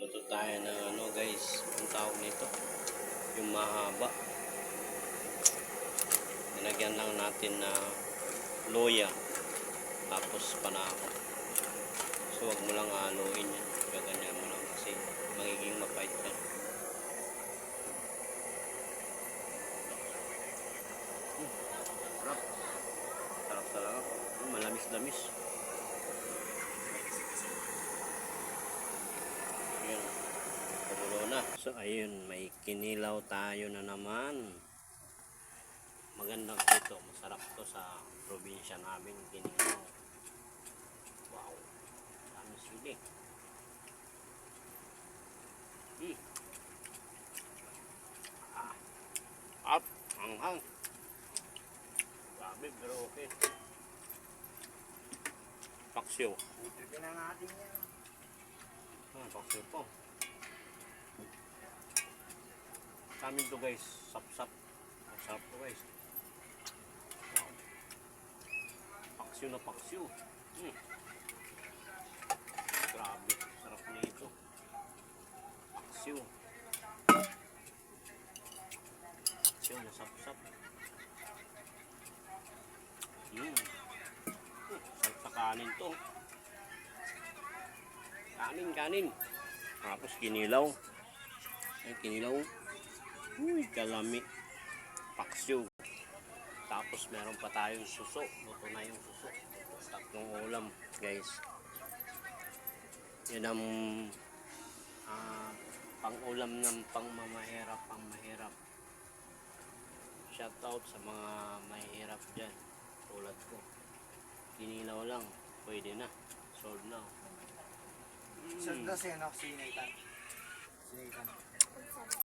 Luto tayo ng ano guys, ang tawag nito, yung mahaba. Nilagyan lang natin na loya, tapos panako. So wag mo lang haluin yan, gaganyan mo lang kasi magiging mapait yan. Sarap. Sarap talaga. Malamis-lamis. Yun. Pagulo na. So ayun, may kinilaw tayo na naman. Magandang dito. Masarap to sa probinsya namin. Kinilaw. Wow. Dami sili. Up. Hanghang. Grabe pero okay. Paksiw. Bututin na natin yan. Paksiw po. Sa amin to guys, sap-sap. Masarap to guys. Wow. Paksiw na paksiw. Grabe, sarap nito. Paksiw. Paksiw na sap-sap. Sarap sa kanin to. Kanin. Tapos kinilaw. Ay, kinilaw. Uy, kalami. Paksiw. Tapos meron pa tayong suso. Luto na yung suso. Tatlong ulam, guys. Yun ang pang-ulam ng pangmamahirap, pang-mahirap. Shoutout sa mga mahirap dyan. Tulad ko. Kinilaw lang. Pwede na. Sold na. Sir, kasi ano, sinitan. Sinitan.